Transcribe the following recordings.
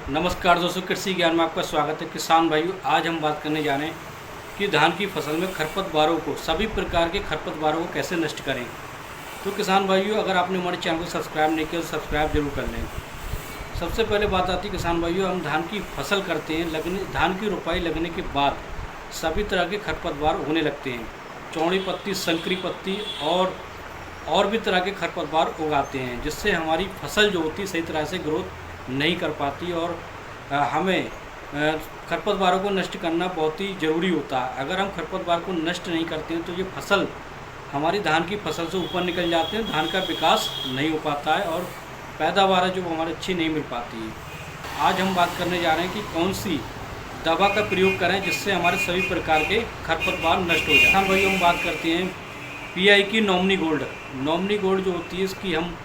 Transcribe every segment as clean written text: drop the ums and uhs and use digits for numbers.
नमस्कार दोस्तों, कृषि ज्ञान में आपका स्वागत है। किसान भाइयों, आज हम बात करने जा रहे हैं कि धान की फसल में खरपतवारों को, सभी प्रकार के खरपतवारों को कैसे नष्ट करें। तो किसान भाइयों, अगर आपने हमारे चैनल को सब्सक्राइब नहीं किया तो सब्सक्राइब जरूर कर लें। सबसे पहले बात आती है किसान भाइयों, हम धान की फसल करते हैं, धान की रोपाई लगने के बाद सभी तरह के खरपतवार उगने लगते हैं। चौड़ी पत्ती, संकरी पत्ती और भी तरह के खरपतवार उगाते हैं, जिससे हमारी फसल जो होती है सही तरह से ग्रोथ नहीं कर पाती और हमें खरपतवारों को नष्ट करना बहुत ही ज़रूरी होता है। अगर हम खरपतवार को नष्ट नहीं करते हैं तो ये फसल, हमारी धान की फसल से ऊपर निकल जाते हैं, धान का विकास नहीं हो पाता है और पैदावार जो हमारी अच्छी नहीं मिल पाती है। आज हम बात करने जा रहे हैं कि कौन सी दवा का प्रयोग करें जिससे हमारे सभी प्रकार के खरपतवार नष्ट हो जाए। हम भाई हम बात करते हैं पीआई की नॉमिनी गोल्ड। नॉमिनी गोल्ड जो होती है, इसकी हम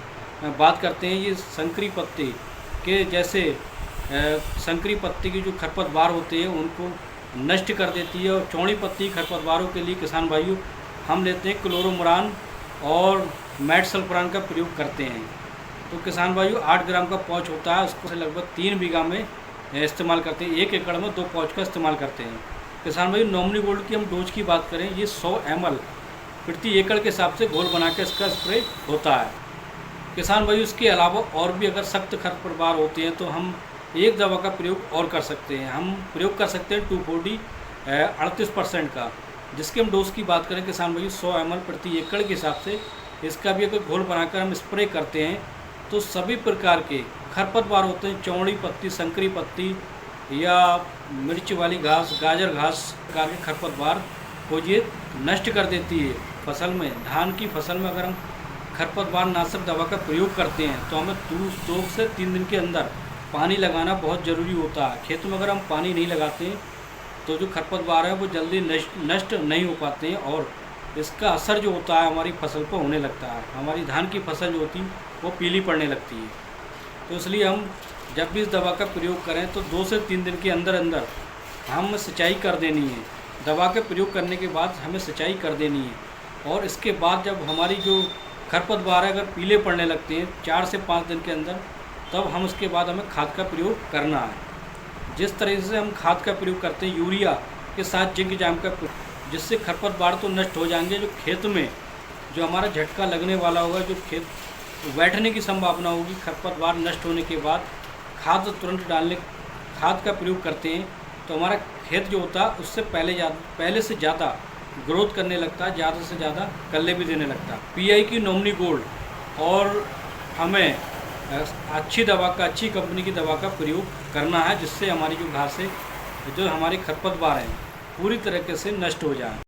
बात करते हैं, ये संकरी पत्ती के जैसे संकरी पत्ती की जो खरपतवार होते हैं उनको नष्ट कर देती है। और चौड़ी पत्ती खरपतवारों के लिए किसान भाइयों हम लेते हैं क्लोरोमुरान और मेटसल्फरान का प्रयोग करते हैं। तो किसान भाइयों 8 ग्राम का पाउच होता है, उसको से लगभग 3 बीघा में इस्तेमाल करते हैं। 1 एकड़ में 2 पाउच का इस्तेमाल करते हैं। किसान भाइयों, नॉमिनी गोल्ड की हम डोज की बात करें, ये 100 ml प्रति एकड़ के हिसाब से घोल बना के इसका स्प्रे होता है। किसान भाइयों, इसके अलावा और भी अगर सख्त खरपतवार होते हैं तो हम एक दवा का प्रयोग और कर सकते हैं। हम प्रयोग कर सकते हैं 2,4-D 38% का, जिसके हम डोज की बात करें किसान भाइयों 100 ml प्रति एकड़ के हिसाब से इसका भी अगर घोल बनाकर हम स्प्रे करते हैं तो सभी प्रकार के खरपतवार होते हैं, चौड़ी पत्ती, संकरी पत्ती या मिर्च वाली घास, गाजर घास प्रकार के खरपतवार को ये नष्ट कर देती है। फसल में, धान की फसल में अगर हम खरपतवार नाशक दवा का प्रयोग करते हैं तो हमें 2 से 3 दिन के अंदर पानी लगाना बहुत ज़रूरी होता है। खेत में अगर हम पानी नहीं लगाते हैं तो जो खरपतवार है वो जल्दी नष्ट नहीं हो पाते हैं और इसका असर जो होता है हमारी फसल पर होने लगता है। हमारी धान की फसल जो होती है वो पीली पड़ने लगती है। तो इसलिए हम जब भी इस दवा का प्रयोग करें तो 2 से 3 दिन के अंदर अंदर हम सिंचाई कर देनी है। दवा के प्रयोग करने के बाद हमें सिंचाई कर देनी है और इसके बाद जब हमारी जो खरपतवार है अगर पीले पड़ने लगते हैं 4 से 5 दिन के अंदर, तब हम उसके बाद हमें खाद का प्रयोग करना है। जिस तरह से हम खाद का प्रयोग करते हैं यूरिया के साथ जिंक जाम का, जिससे खरपतवार तो नष्ट हो जाएंगे, जो खेत में जो हमारा झटका लगने वाला होगा, जो खेत बैठने की संभावना होगी, खरपतवार नष्ट होने के बाद खाद तुरंत खाद का प्रयोग करते हैं तो हमारा खेत जो होता है उससे पहले से ज़्यादा ग्रोथ करने लगता है, ज़्यादा से ज़्यादा कल्ले भी देने लगता है। पीआई की नॉमिनी गोल्ड और हमें अच्छी कंपनी की दवा का प्रयोग करना है, जिससे हमारी जो घास है, जो हमारे खरपतवार हैं, पूरी तरीके से नष्ट हो जाए।